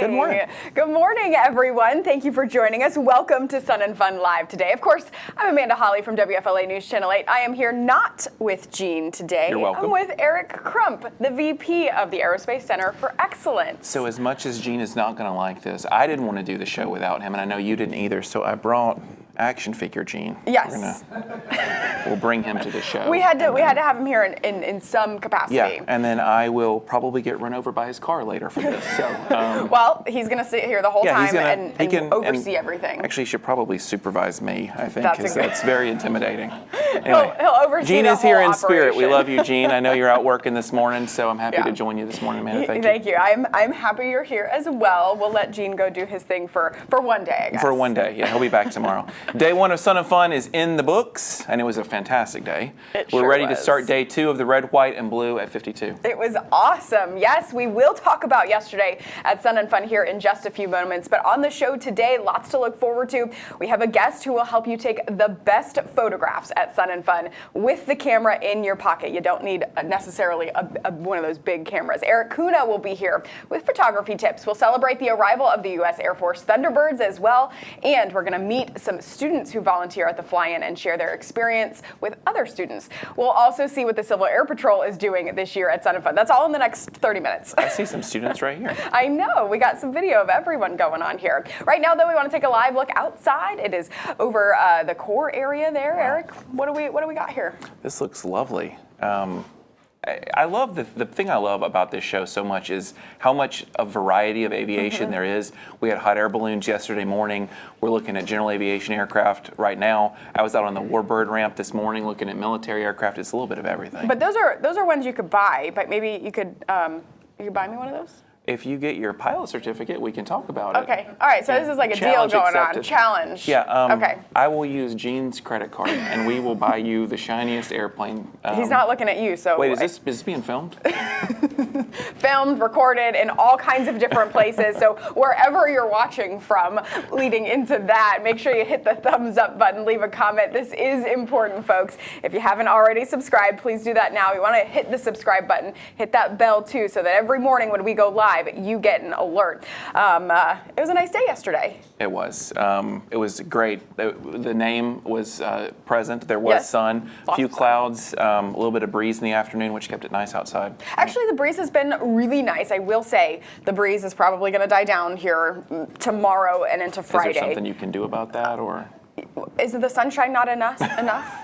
Good morning. Good morning, everyone. Thank you for joining us. Welcome to Sun and Fun Live today. Of course, I'm Amanda Holly from WFLA News Channel 8. I am here not with Gene today. You're welcome. I'm with Eric Crump, the VP of the Aerospace Center for Excellence. So as much as Gene is not going to like this, I didn't want to do the show without him, and I know you didn't either, so I brought action figure Gene. Yes. We'll bring him to the show. We had to have him here in some capacity. Yeah, and then I will probably get run over by his car later for this. So, well, he's going to sit here the whole time he can oversee everything. Actually, he should probably supervise me, I think, because that's very intimidating. Anyway, he'll oversee Gene the is here whole in spirit. operation. We love you, Gene. I know you're out working this morning, so I'm happy to join you this morning, Amanda. Thank you. I'm happy you're here as well. We'll let Gene go do his thing for one day, I guess. For one day, yeah. He'll be back tomorrow. Day one of Sun and Fun is in the books, and it was a fantastic day. We're ready to start day 2 of the red, white, and blue at 52. It was awesome. Yes, we will talk about yesterday at Sun and Fun here in just a few moments. But on the show today, lots to look forward to. We have a guest who will help you take the best photographs at Sun and Fun with the camera in your pocket. You don't need necessarily one of those big cameras. Eric Kuna will be here with photography tips. We'll celebrate the arrival of the U.S. Air Force Thunderbirds as well. And we're going to meet some students who volunteer at the fly-in and share their experience with other students. We'll also see what the Civil Air Patrol is doing this year at Sun and Fun. That's all in the next 30 minutes. I see some students right here. I know. We got some video of everyone going on here. Right now, though, we want to take a live look outside. It is over the core area there. Eric, what do we got here? This looks lovely. I love the thing I love about this show so much is how much a variety of aviation there is. We had hot air balloons yesterday morning. We're looking at general aviation aircraft right now. I was out on the Warbird ramp this morning looking at military aircraft. It's a little bit of everything. But those are ones you could buy. But maybe you could buy me one of those. If you get your pilot certificate, we can talk about it. Okay. All right. So this is like a deal going on. Challenge. Yeah. Okay. I will use Gene's credit card, and we will buy you the shiniest airplane. He's not looking at you, so. Wait, is this being filmed? Filmed, recorded in all kinds of different places. So wherever you're watching from, leading into that, make sure you hit the thumbs up button, leave a comment. This is important, folks. If you haven't already subscribed, please do that now. You want to hit the subscribe button, hit that bell too, so that every morning when we go live, you get an alert. It was a nice day yesterday. It was. It was great. The name was present. There was sun, a few clouds, a little bit of breeze in the afternoon, which kept it nice outside. Actually, the breeze has been really nice. I will say the breeze is probably going to die down here tomorrow and into Friday. Is there something you can do about that, or? Is the sunshine not enough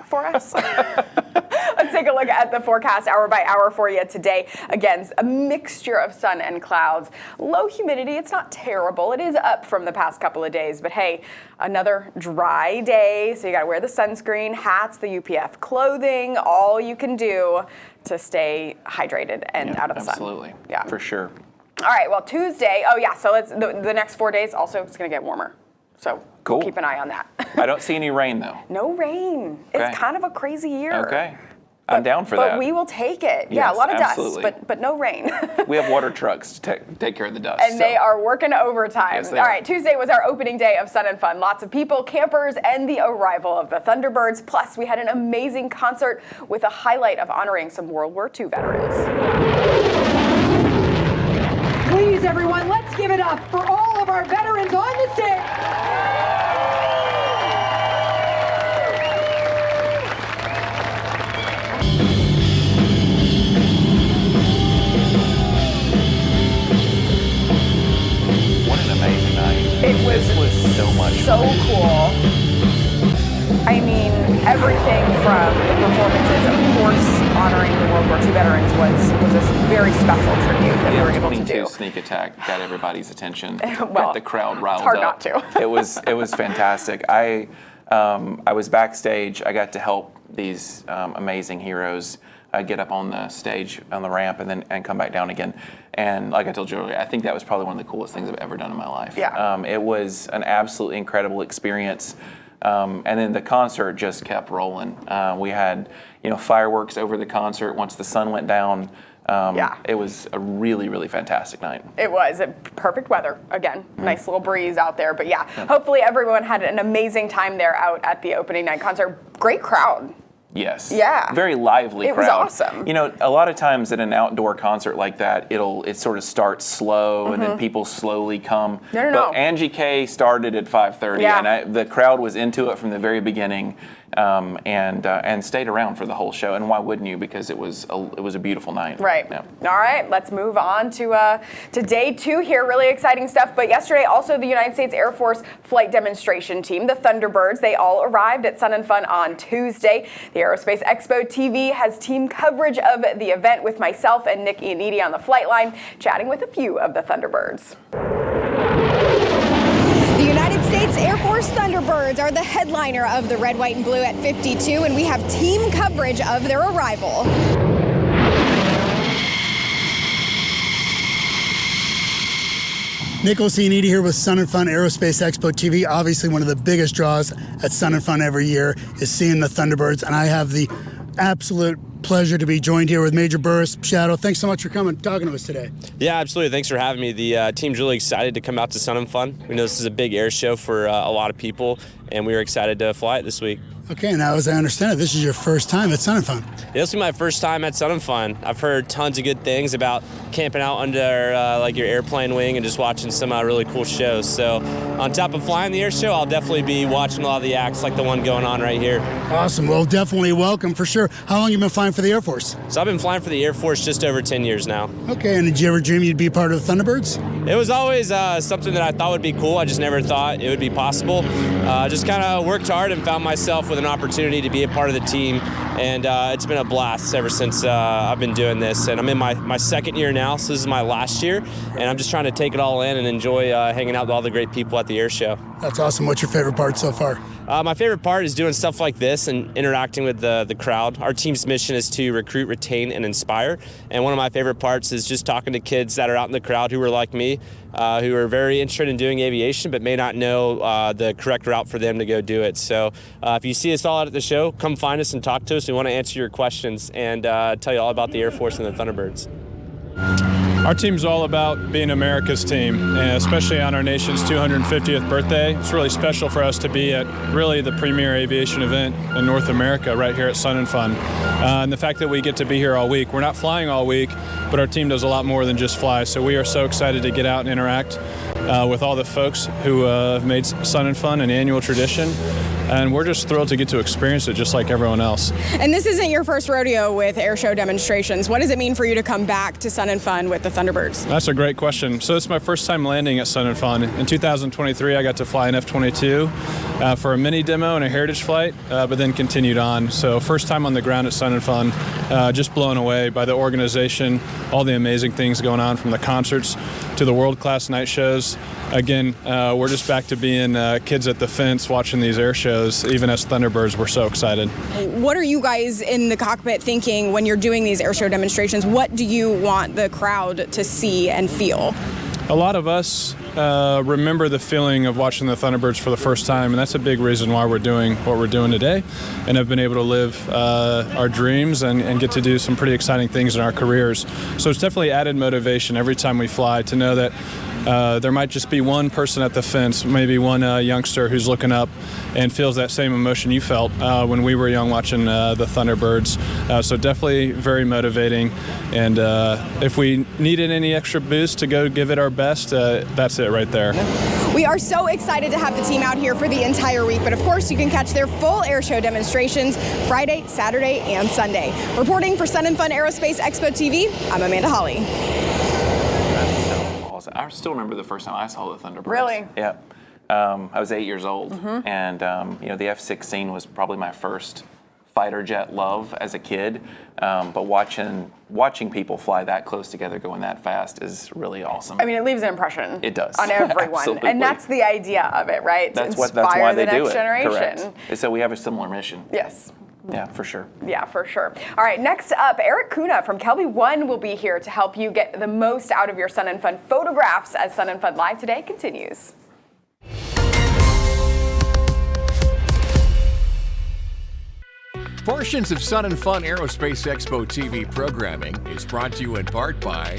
for us? Let's take a look at the forecast hour by hour for you today. Again, a mixture of sun and clouds. Low humidity, it's not terrible. It is up from the past couple of days, but hey, another dry day. So you got to wear the sunscreen, hats, the UPF clothing, all you can do to stay hydrated and out of the sun. Absolutely. Yeah. For sure. All right, well, Tuesday, so the next 4 days also it's going to get warmer. So we'll keep an eye on that. I don't see any rain, though. No rain. Okay. It's kind of a crazy year. Okay. I'm down for that. But we will take it. Yes, a lot of absolutely. dust, but no rain. We have water trucks to take care of the dust. And they are working overtime. Yes, All right, Tuesday was our opening day of Sun and Fun. Lots of people, campers, and the arrival of the Thunderbirds. Plus, we had an amazing concert with a highlight of honoring some World War II veterans. Please, everyone, let's give it up for all of our veterans on the stage. What an amazing night. This was so much so fun. cool. I mean, everything from the performances, of course, honoring the World War II veterans was a very special tribute that we were able to do. Sneak attack got everybody's attention. Well, got the crowd riled it's hard up. not to. It was fantastic. I was backstage. I got to help these amazing heroes get up on the stage on the ramp and come back down again. And like I told you earlier, I think that was probably one of the coolest things I've ever done in my life. Yeah. It was an absolutely incredible experience. And then the concert just kept rolling. We had, fireworks over the concert once the sun went down. It was a really, really fantastic night. It was perfect weather. Again, nice little breeze out there. But hopefully everyone had an amazing time there out at the opening night concert. Great crowd. Yes. Yeah. Very lively It crowd. was awesome. You know, a lot of times at an outdoor concert like that, it sort of starts slow and then people slowly come. No. But Angie K started at 5:30 Yeah. and the crowd was into it from the very beginning, and stayed around for the whole show. And why wouldn't you? Because it was a beautiful night. Right. Yeah. All right. Let's move on to day 2 here. Really exciting stuff. But yesterday, also the United States Air Force flight demonstration team, the Thunderbirds, they all arrived at Sun and Fun on Tuesday. The Aerospace Expo TV has team coverage of the event with myself and Nick Ianniti on the flight line, chatting with a few of the Thunderbirds. The United States Air Force Thunderbirds are the headliner of the red, white, and blue at 52, and we have team coverage of their arrival. Nick Ianniti here with Sun and Fun Aerospace Expo TV. Obviously, one of the biggest draws at Sun and Fun every year is seeing the Thunderbirds, and I have the absolute pleasure to be joined here with Major Burris. Shadow, thanks so much for coming and talking to us today. Yeah, absolutely. Thanks for having me. The team's really excited to come out to Sun and Fun. We know this is a big air show for a lot of people, and we were excited to fly it this week. Okay, now as I understand it, this is your first time at Sun and Fun. Yeah, this will be my first time at Sun and Fun. I've heard tons of good things about camping out under like your airplane wing and just watching some really cool shows. So on top of flying the air show, I'll definitely be watching a lot of the acts like the one going on right here. Awesome. Well, definitely welcome for sure. How long have you been flying for the Air Force? So I've been flying for the Air Force just over 10 years now. Okay, and did you ever dream you'd be part of the Thunderbirds? It was always something that I thought would be cool. I just never thought it would be possible. Just kind of worked hard and found myself with an opportunity to be a part of the team, and it's been a blast ever since I've been doing this. And I'm in my second year now, so this is my last year, and I'm just trying to take it all in and enjoy hanging out with all the great people at the air show. That's awesome. What's your favorite part so far? My favorite part is doing stuff like this and interacting with the crowd. Our team's mission is to recruit, retain, and inspire. And one of my favorite parts is just talking to kids that are out in the crowd who are like me, who are very interested in doing aviation but may not know the correct route for them to go do it. So if you see us all out at the show, come find us and talk to us. We want to answer your questions and tell you all about the Air Force and the Thunderbirds. Our team's all about being America's team, and especially on our nation's 250th birthday. It's really special for us to be at really the premier aviation event in North America right here at Sun and Fun. And the fact that we get to be here all week. We're not flying all week, but our team does a lot more than just fly. So we are so excited to get out and interact with all the folks who have made Sun and Fun an annual tradition. And we're just thrilled to get to experience it just like everyone else. And this isn't your first rodeo with air show demonstrations. What does it mean for you to come back to Sun and Fun with the Thunderbirds? That's a great question. So it's my first time landing at Sun and Fun. In 2023, I got to fly an F-22 for a mini demo and a heritage flight, but then continued on. So first time on the ground at Sun and Fun, just blown away by the organization, all the amazing things going on from the concerts to the world-class night shows. Again, we're just back to being kids at the fence watching these air shows. Even as Thunderbirds, we're so excited. What are you guys in the cockpit thinking when you're doing these air show demonstrations? What do you want the crowd to see and feel? A lot of us remember the feeling of watching the Thunderbirds for the first time, and that's a big reason why we're doing what we're doing today, and have been able to live our dreams and get to do some pretty exciting things in our careers. So it's definitely added motivation every time we fly to know that there might just be one person at the fence, maybe one youngster who's looking up and feels that same emotion you felt when we were young watching the Thunderbirds. So definitely very motivating, and if we needed any extra boost to go give it our best, that's it right there. We are so excited to have the team out here for the entire week, but of course you can catch their full air show demonstrations Friday, Saturday, and Sunday. Reporting for Sun and Fun Aerospace Expo TV, I'm Amanda Holly. I still remember the first time I saw the Thunderbirds. Really? Yeah. I was 8 years old, and the F-16 was probably my first fighter jet love as a kid. But watching people fly that close together, going that fast, is really awesome. I mean, it leaves an impression. It does. On everyone. Absolutely. And that's the idea of it, right? That's to inspire why the they do next it. generation. Correct. So we have a similar mission. Yes. Yeah, for sure. Yeah, for sure. All right, next up, Eric Kuna from Kelby One will be here to help you get the most out of your Sun and Fun photographs as Sun and Fun Live Today continues. Portions of Sun and Fun Aerospace Expo TV programming is brought to you in part by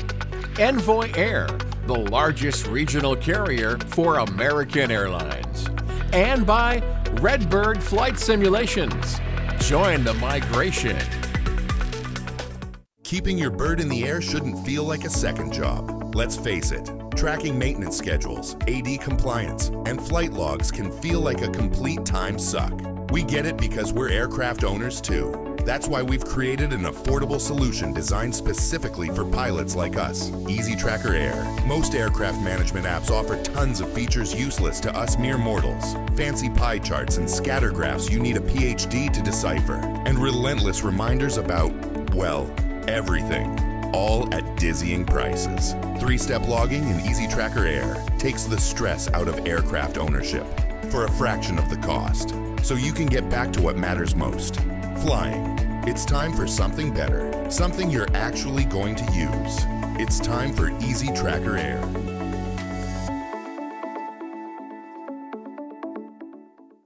Envoy Air, the largest regional carrier for American Airlines, and by Redbird Flight Simulations, Join the migration. Keeping your bird in the air shouldn't feel like a second job. Let's face it, tracking maintenance schedules, AD compliance, and flight logs can feel like a complete time suck. We get it because we're aircraft owners too. That's why we've created an affordable solution designed specifically for pilots like us, Easy Tracker Air. Most aircraft management apps offer tons of features useless to us mere mortals. Fancy pie charts and scatter graphs you need a PhD to decipher. And relentless reminders about, well, everything. All at dizzying prices. 3-step logging in Easy Tracker Air takes the stress out of aircraft ownership for a fraction of the cost, so you can get back to what matters most. Flying. It's time for something better, something you're actually going to use. It's time for Easy Tracker Air.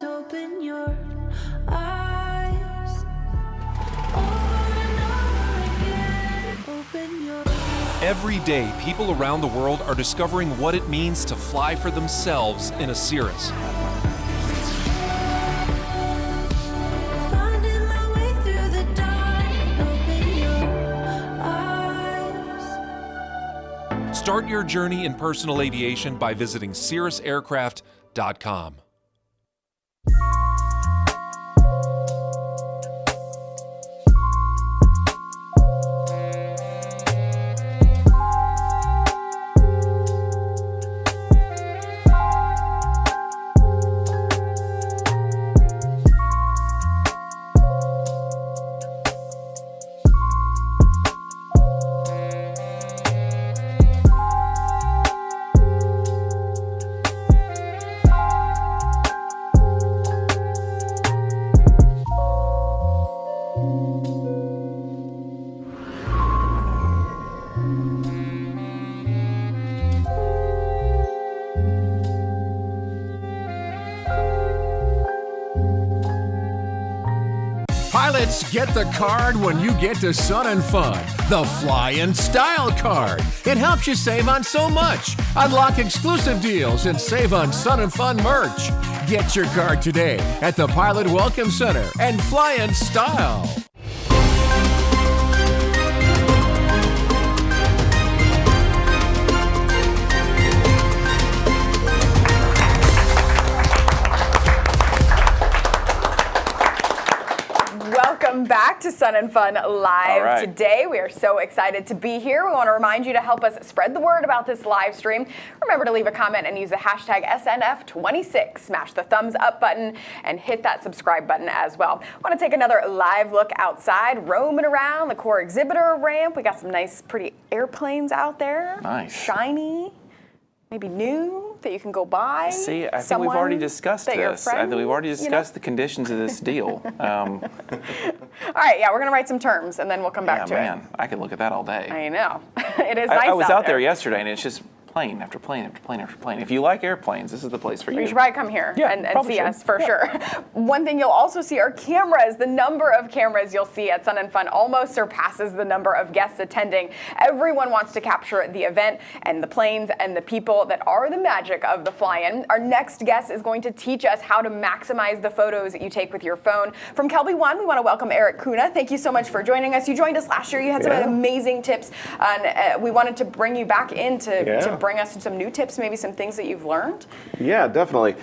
Open your eyes over and over again. Open your Every day, people around the world are discovering what it means to fly for themselves in a Cirrus. Start your journey in personal aviation by visiting cirrusaircraft.com. Pilots, get the card when you get to Sun and Fun, the Fly in Style card. It helps you save on so much. Unlock exclusive deals and save on Sun and Fun merch. Get your card today at the Pilot Welcome Center and Fly in Style. Welcome back to Sun and Fun Live today. We are so excited to be here. We want to remind you to help us spread the word about this live stream. Remember to leave a comment and use the hashtag SNF26. Smash the thumbs up button and hit that subscribe button as well. Want to take another live look outside, roaming around the core exhibitor ramp. We got some nice, pretty airplanes out there. Nice. Shiny, maybe new, that you can go buy. See, I think we've already discussed this. I think we've already discussed the conditions of this deal. All right, yeah, we're going to write some terms, and then we'll come back to it. Man, I could look at that all day. I know. It is nice I was out there there yesterday, and it's just plane after plane after plane after plane. If you like airplanes, this is the place for you. You should probably come here and see should. us for sure. One thing you'll also see are cameras. The number of cameras you'll see at Sun and Fun almost surpasses the number of guests attending. Everyone wants to capture the event and the planes and the people that are the magic of the fly-in. Our next guest is going to teach us how to maximize the photos that you take with your phone. From Kelby One, we want to welcome Eric Kuna. Thank you so much for joining us. You joined us last year. You had some amazing tips, and we wanted to bring you back in to bring us some new tips, maybe some things that you've learned. Yeah, definitely.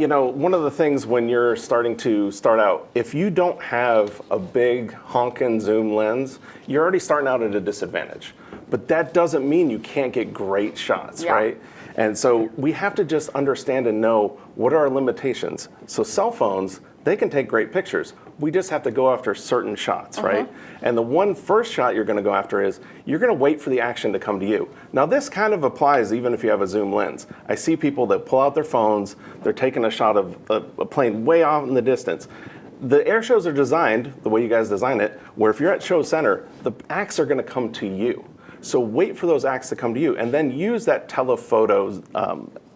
You know, one of the things when you're starting out, if you don't have a big honkin' zoom lens, you're already starting out at a disadvantage. But that doesn't mean you can't get great shots, right? And so we have to just understand and know what are our limitations. So cell phones, they can take great pictures. We just have to go after certain shots, right? And the first shot you're going to go after is you're going to wait for the action to come to you. Now this kind of applies even if you have a zoom lens. I see people that pull out their phones, they're taking a shot of a plane way off in the distance. The air shows are designed, the way you guys design it, where if you're at show center, the acts are going to come to you. So wait for those acts to come to you and then use that telephoto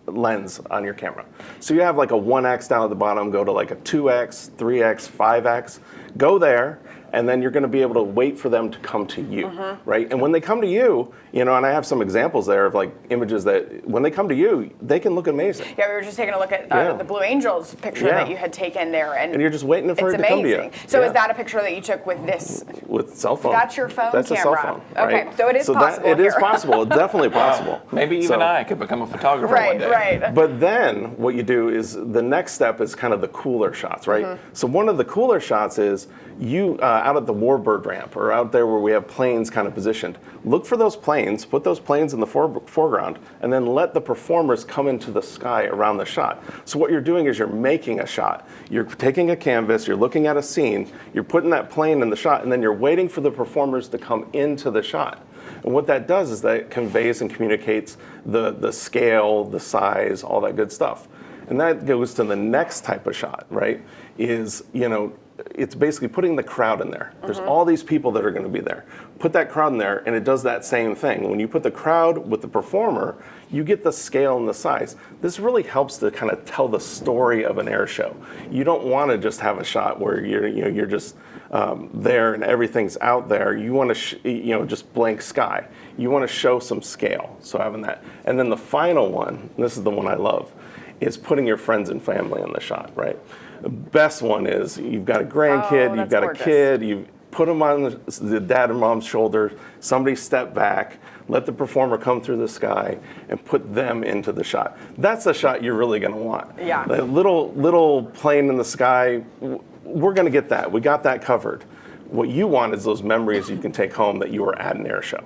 lens on your camera. So you have like a 1x down at the bottom, go to like a 2x, 3x, 5x. Go there, and then you're going to be able to wait for them to come to you, right? And when they come to you, you know, and I have some examples there of like images that when they come to you, they can look amazing. Yeah, we were just taking a look at the Blue Angels picture that you had taken there, and you're just waiting for it to come to you. So is that a picture that you took with this? With cell phone. That's your phone That's camera. a cell phone. Okay, right? so it is possible. It is possible. It's definitely possible. Maybe even I could become a photographer one day. Right. But then what you do is the next step is kind of the cooler shots, right? So one of the cooler shots is you out at the Warbird ramp or out there where we have planes kind of positioned. Look for those planes, put those planes in the foreground, and then let the performers come into the sky around the shot. So what you're doing is you're making a shot. You're taking a canvas, you're looking at a scene, you're putting that plane in the shot, and then you're waiting for the performers to come into the shot. And what that does is that it conveys and communicates the scale, the size, all that good stuff. And that goes to the next type of shot, right? Is, you know, it's basically putting the crowd in there. There's all these people that are going to be there. Put that crowd in there, and it does that same thing. When you put the crowd with the performer, you get the scale and the size. This really helps to kind of tell the story of an air show. You don't want to just have a shot where you're just there and everything's out there. You want to just blank sky. You want to show some scale. So having that, and then the final one, and this is the one I love, is putting your friends and family in the shot, right? The best one is you've got a grandkid, you've got gorgeous. a kid, you put them on the dad and mom's shoulder, somebody step back, let the performer come through the sky, and put them into the shot. That's the shot you're really going to want. Yeah. The little plane in the sky, we're going to get that. We got that covered. What you want is those memories you can take home that you were at an air show.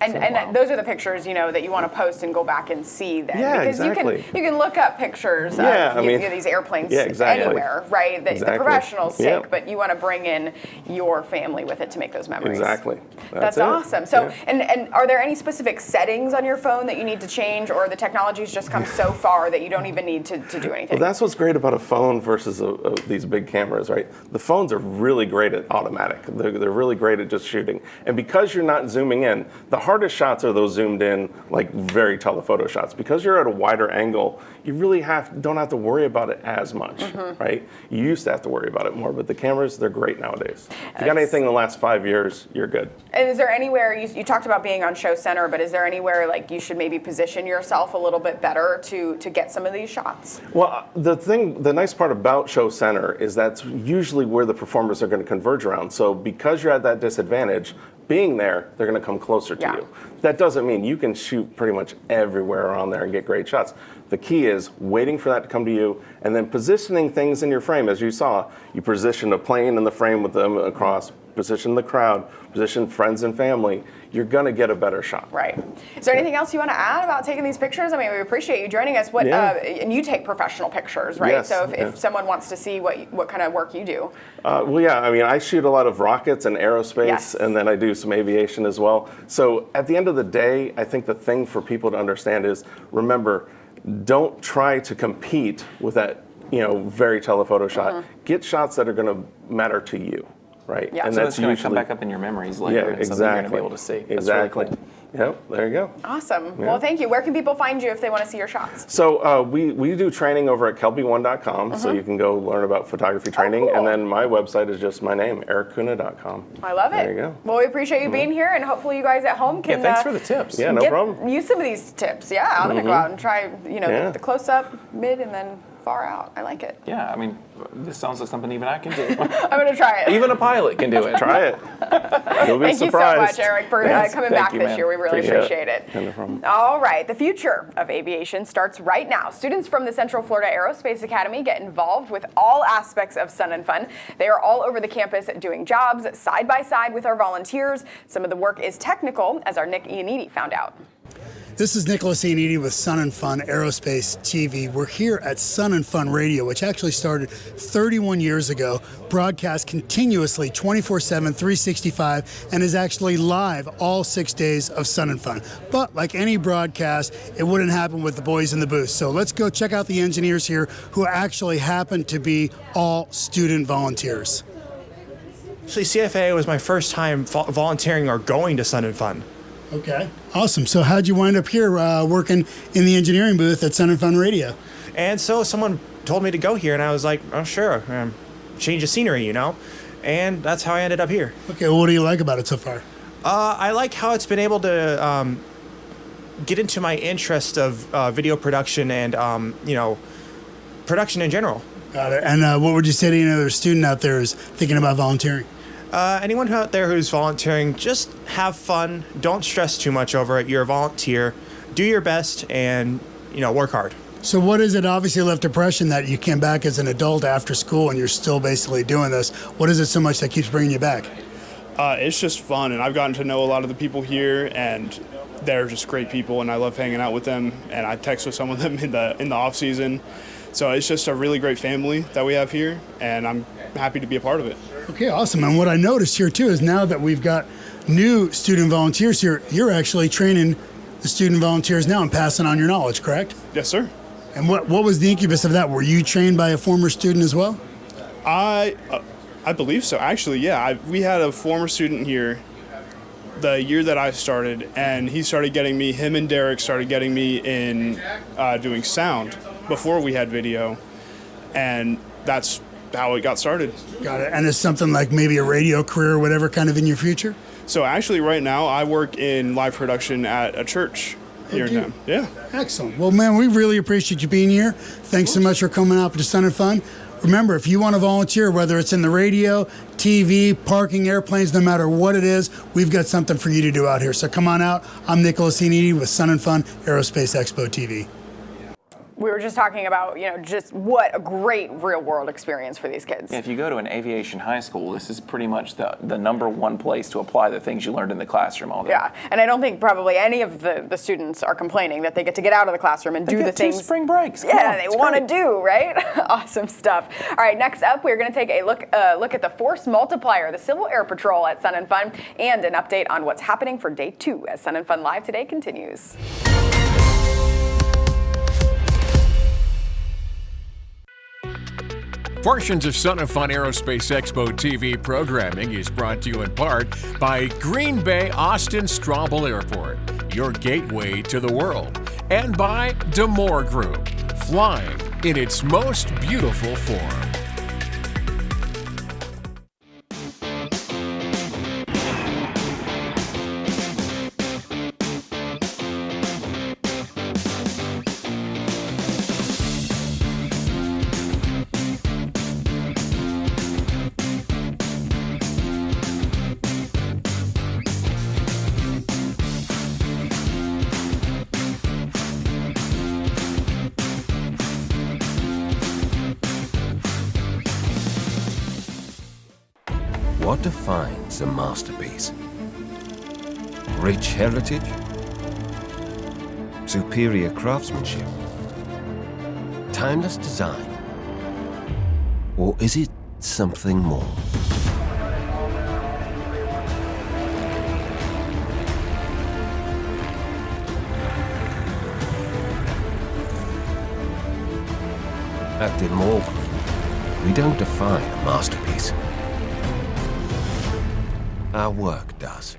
And those are the pictures, you know, that you want to post and go back and see then. Yeah, because exactly. you can look up pictures Yeah, of I mean, these airplanes exactly. anywhere, right? The Exactly. professionals take, Yep. but you want to bring in your family with it to make those memories. Exactly. That's it. awesome. So, Yeah. and are there any specific settings on your phone that you need to change, or the technology's just come so far that you don't even need to do anything? Well, that's what's great about a phone versus these big cameras, right? The phones are really great at automatic. They're really great at just shooting. And because you're not zooming in, the hardest shots are those zoomed in, like very telephoto shots. Because you're at a wider angle, you really don't have to worry about it as much, right? You used to have to worry about it more, but the cameras, they're great nowadays. If you got anything in the last 5 years, you're good. And is there anywhere, you talked about being on Show Center, but is there anywhere like you should maybe position yourself a little bit better to get some of these shots? Well, the nice part about Show Center is that's usually where the performers are going to converge around. So because you're at that disadvantage, being there, they're going to come closer to you. That doesn't mean you can shoot pretty much everywhere around there and get great shots. The key is waiting for that to come to you and then positioning things in your frame. As you saw, you position a plane in the frame with them across, position the crowd, position friends and family. You're going to get a better shot. Right. Is there anything else you want to add about taking these pictures? I mean, we appreciate you joining us. And you take professional pictures, right? Yes, So if someone wants to see what kind of work you do. Well, yeah, I mean, I shoot a lot of rockets and aerospace, Yes. and then I do some aviation as well. So at the end of the day, I think the thing for people to understand is, remember, don't try to compete with that, very telephoto shot. Get shots that are going to matter to you, right? Yeah. And So that's going to come back up in your memories later. And something you're going to be able to see. That's Exactly. really cool. Yep, there you go. Awesome. Well, thank you. Where can people find you if they want to see your shots? So we do training over at kelby1.com, so you can go learn about photography training. cool. And then my website is just my name, erickuna.com. I love it. There you go. Well, we appreciate you being here, and hopefully you guys at home can Yeah, thanks for the tips. Yeah, no problem. use some of these tips. Yeah, I'm going to go out and try, Yeah. the close-up, mid, and then far out. I like it. Yeah, I mean, this sounds like something even I can do. I'm going to try it. Even a pilot can do it. Try it. You'll be Thank you so surprised. much, Eric, for Yes, coming thank back you, this man. year. We really appreciate it. No problem. All right, the future of aviation starts right now. Students from the Central Florida Aerospace Academy get involved with all aspects of Sun and Fun. They are all over the campus doing jobs side by side with our volunteers. Some of the work is technical, as our Nick Ianniti found out. This is Nicholas Ianniti with Sun and Fun Aerospace TV. We're here at Sun and Fun Radio, which actually started 31 years ago, broadcast continuously 24/7, 365, and is actually live all 6 days of Sun and Fun. But like any broadcast, it wouldn't happen with the boys in the booth. So let's go check out the engineers here who actually happen to be all student volunteers. Actually, CFA was my first time volunteering or going to Sun and Fun. Okay. Awesome. So how'd you wind up here working in the engineering booth at Sun and Fun Radio? And so someone told me to go here, and I was like, oh, sure. Change of scenery, and that's how I ended up here. Okay, well, what do you like about it so far? I like how it's been able to get into my interest of video production and, production in general. Got it. And what would you say to another student out there who's thinking about volunteering? Anyone out there who's volunteering, just have fun. Don't stress too much over it. You're a volunteer. Do your best and, work hard. So what is it? Obviously left impression that you came back as an adult after school and you're still basically doing this. What is it so much that keeps bringing you back? It's just fun, and I've gotten to know a lot of the people here, and they're just great people, and I love hanging out with them, and I text with some of them in the off season. So it's just a really great family that we have here, and I'm happy to be a part of it. Okay, awesome. And what I noticed here too is now that we've got new student volunteers here, you're actually training the student volunteers now and passing on your knowledge, correct? Yes, sir. And what was the incubus of that? Were you trained by a former student as well? I believe so. Actually, yeah. We had a former student here the year that I started, and him and Derek started getting me in doing sound before we had video, and that's how it got started. Got it. And is something like maybe a radio career or whatever kind of in your future? So actually right now I work in live production at a church here in town. Yeah. Excellent. Well, man, we really appreciate you being here. Thanks so much for coming out to Sun and Fun. Remember, if you want to volunteer, whether it's in the radio, TV, parking, airplanes, no matter what it is, we've got something for you to do out here. So come on out. I'm Nicholas Enidi with Sun and Fun Aerospace Expo TV. We were just talking about, just what a great real-world experience for these kids. Yeah, if you go to an aviation high school, this is pretty much the number one place to apply the things you learned in the classroom all day. Yeah, and I don't think probably any of the students are complaining that they get to get out of the classroom and do the things. 2 spring breaks. They want to do, right? Awesome stuff. All right, next up, we're going to take a look at the Force Multiplier, the Civil Air Patrol at Sun and Fun, and an update on what's happening for Day 2 as Sun and Fun Live Today continues. Portions of Sun and Fun Aerospace Expo TV programming is brought to you in part by Green Bay Austin Straubel Airport, your gateway to the world, and by Demore Group, flying in its most beautiful form. What defines a masterpiece? Rich heritage? Superior craftsmanship? Timeless design? Or is it something more? At Demore Group, we don't define a masterpiece. Our work does.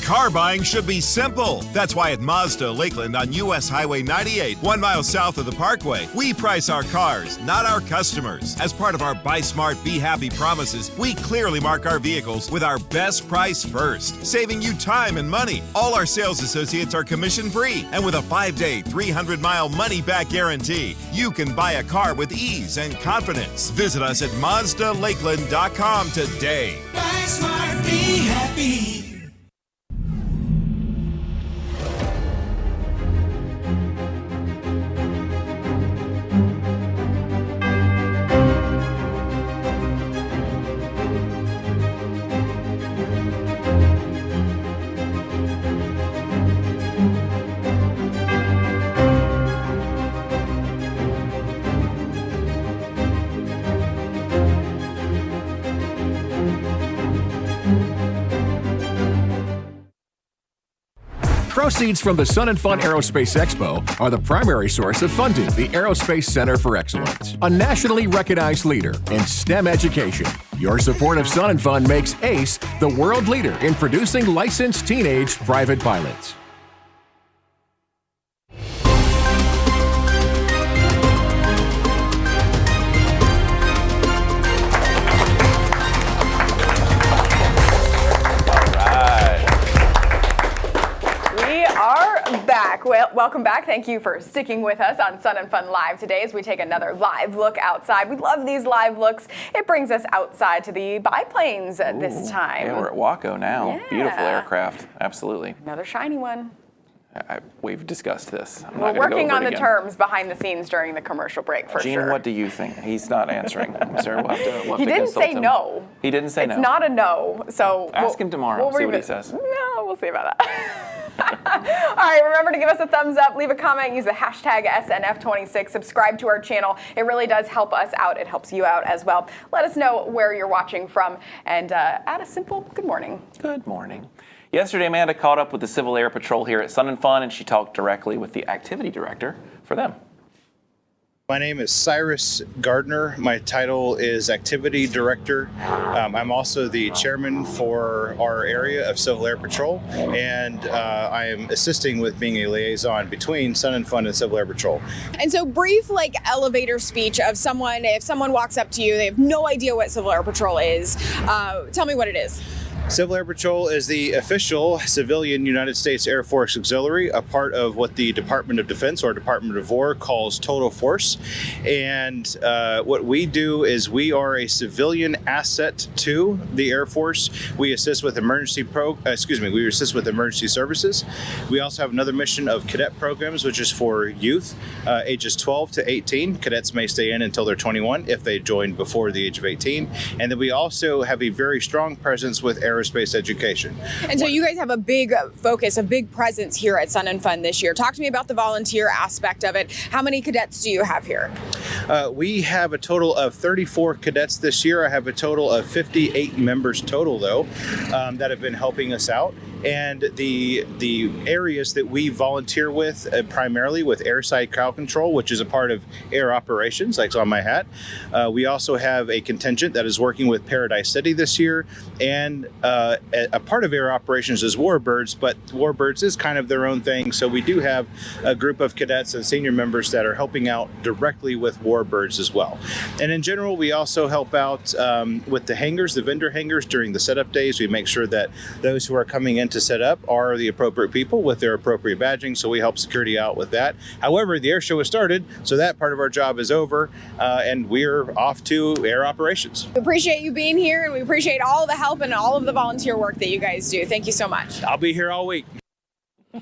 Car buying should be simple. That's why at Mazda Lakeland on US Highway 98, 1 mile south of the Parkway, we price our cars, not our customers. As part of our Buy Smart, Be Happy promises, we clearly mark our vehicles with our best price first, saving you time and money. All our sales associates are commission-free, and with a 5-day, 300-mile money-back guarantee, you can buy a car with ease and confidence. Visit us at MazdaLakeland.com today. Buy smart, be happy. Proceeds from the Sun and Fun Aerospace Expo are the primary source of funding the Aerospace Center for Excellence, a nationally recognized leader in STEM education. Your support of Sun and Fun makes ACE the world leader in producing licensed teenage private pilots. welcome back. Thank you for sticking with us on Sun and Fun Live today as we take another live look outside. We love these live looks. It brings us outside to the biplanes this time. Yeah, we're at Waco now. Yeah. Beautiful aircraft. Absolutely. Another shiny one. We've discussed this. We're working on the terms behind the scenes during the commercial break for Gene, sure. what do you think? He's not answering. I'm sorry. We'll have He to didn't consult say him. no. He didn't say no. It's not a no. So Ask him tomorrow. See what he says. No, we'll see about that. All right, remember to give us a thumbs up, leave a comment, use the hashtag SNF26, subscribe to our channel. It really does help us out. It helps you out as well. Let us know where you're watching from and add a simple good morning. Good morning. Yesterday, Amanda caught up with the Civil Air Patrol here at Sun and Fun, and she talked directly with the activity director for them. My name is Cyrus Gardner. My title is Activity Director. I'm also the chairman for our area of Civil Air Patrol, and I am assisting with being a liaison between Sun and Fun and Civil Air Patrol. And so brief elevator speech of someone, if someone walks up to you, they have no idea what Civil Air Patrol is. Tell me what it is. Civil Air Patrol is the official civilian United States Air Force auxiliary, a part of what the Department of Defense or Department of War calls total force. And what we do is we are a civilian asset to the Air Force. We assist with emergency services. We also have another mission of cadet programs, which is for youth ages 12 to 18. Cadets may stay in until they're 21 if they joined before the age of 18. And then we also have a very strong presence with aerospace education. And so you guys have a big focus, a big presence here at Sun and Fun this year. Talk to me about the volunteer aspect of it. How many cadets do you have here? We have a total of 34 cadets this year. I have a total of 58 members total, though, that have been helping us out. And the areas that we volunteer with, primarily with airside crowd control, which is a part of air operations, like on my hat. We also have a contingent that is working with Paradise City this year, and a part of air operations is Warbirds, but Warbirds is kind of their own thing. So we do have a group of cadets and senior members that are helping out directly with Warbirds as well. And in general, we also help out with the hangars, the vendor hangars during the setup days. We make sure that those who are coming in to set up are the appropriate people with their appropriate badging, so we help security out with that. However, the air show has started, so that part of our job is over, and we're off to air operations. We appreciate you being here, and we appreciate all the help and all of the volunteer work that you guys do. Thank you so much. I'll be here all week. All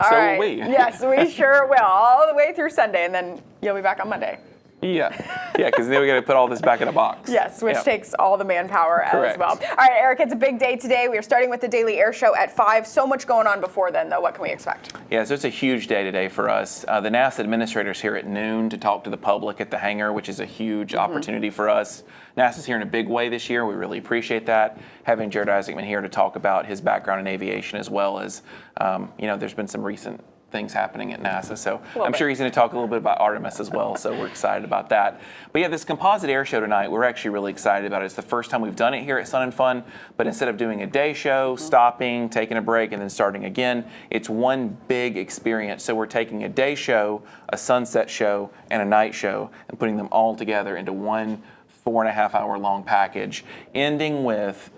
right. will we. Yes, we sure will, all the way through Sunday, and then you'll be back on Monday. Yeah, because then we got to put all this back in a box. Yes, which takes all the manpower Correct. as well. All right, Eric, it's a big day today. We are starting with the Daily Air Show at 5. So much going on before then, though. What can we expect? Yeah, so it's a huge day today for us. The NASA administrators here at noon to talk to the public at the hangar, which is a huge opportunity for us. NASA's here in a big way this year. We really appreciate that. Having Jared Isaacman here to talk about his background in aviation, as well as, there's been some recent things happening at NASA. So I'm sure he's going to talk a little bit about Artemis as well. So we're excited about that. But yeah, this composite air show tonight, we're actually really excited about it. It's the first time we've done it here at Sun and Fun, but instead of doing a day show, stopping, taking a break, and then starting again, it's one big experience. So we're taking a day show, a sunset show, and a night show, and putting them all together into one 4.5-hour long package, ending with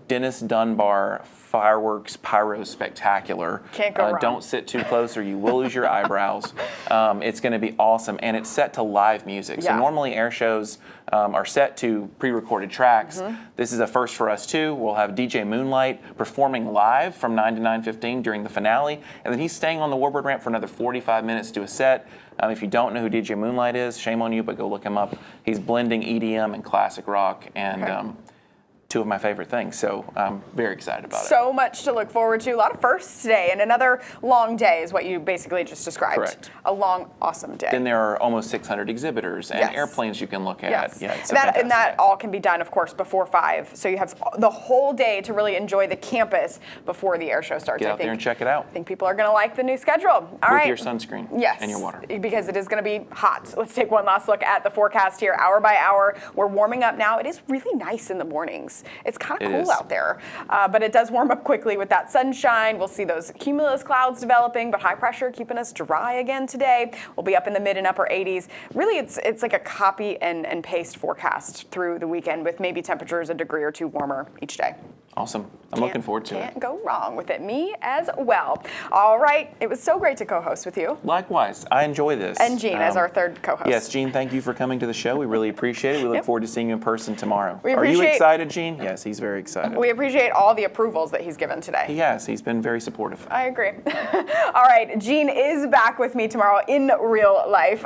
Dennis Dunbar fireworks pyro spectacular. Can't go wrong. Don't sit too close or you will lose your eyebrows. It's going to be awesome, and it's set to live music. So normally air shows are set to pre-recorded tracks. This is a first for us too. We'll have DJ Moonlight performing live from 9 to 9:15 during the finale, and then he's staying on the Warbird ramp for another 45 minutes to do a set. If you don't know who DJ Moonlight is, shame on you, but go look him up. He's blending EDM and classic rock, and two of my favorite things, so I'm very excited about it. So much to look forward to. A lot of firsts today, and another long day is what you basically just described. Correct. A long, awesome day. Then there are almost 600 exhibitors and airplanes you can look at. Yes. Yeah, it's and that all can be done, of course, before 5. So you have the whole day to really enjoy the campus before the air show starts. Get out there and check it out. I think people are going to like the new schedule. All right. With your sunscreen and your water. Because it is going to be hot. Let's take one last look at the forecast here, hour by hour. We're warming up now. It is really nice in the mornings. It's kind of cool out there, but it does warm up quickly with that sunshine. We'll see those cumulus clouds developing, but high pressure keeping us dry again today. We'll be up in the mid and upper 80s. Really, it's like a copy and paste forecast through the weekend with maybe temperatures a degree or two warmer each day. Awesome. I'm looking forward to it. Can't go wrong with it. Me as well. All right. It was so great to co-host with you. Likewise. I enjoy this. And Gene as our third co-host. Yes, Gene, thank you for coming to the show. We really appreciate it. We look forward to seeing you in person tomorrow. We Are you appreciate- excited, Gene? Yes, he's very excited. We appreciate all the approvals that he's given today. He has. He's been very supportive. I agree. All right, Gene is back with me tomorrow in real life,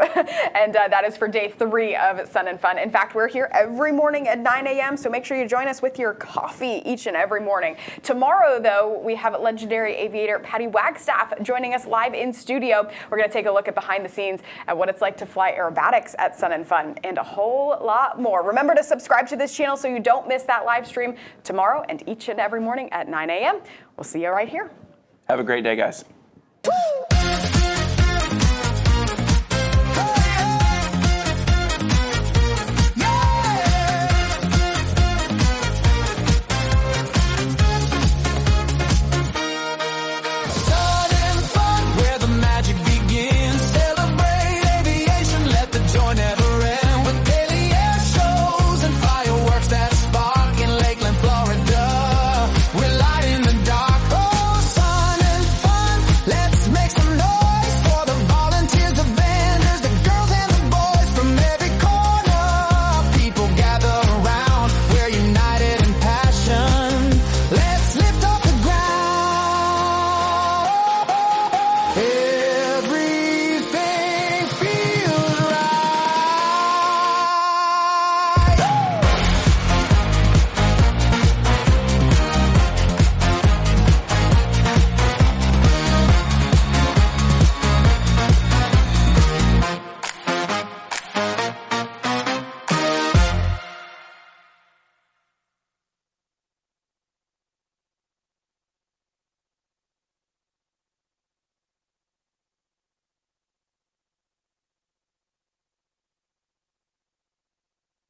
and that is for day 3 of Sun and Fun. In fact, we're here every morning at 9 a.m., so make sure you join us with your coffee each and every morning. Tomorrow, though, we have legendary aviator Patty Wagstaff joining us live in studio. We're going to take a look at behind the scenes at what it's like to fly aerobatics at Sun and Fun, and a whole lot more. Remember to subscribe to this channel so you don't miss that live stream tomorrow and each and every morning at 9 a.m. We'll see you right here. Have a great day, guys. Woo!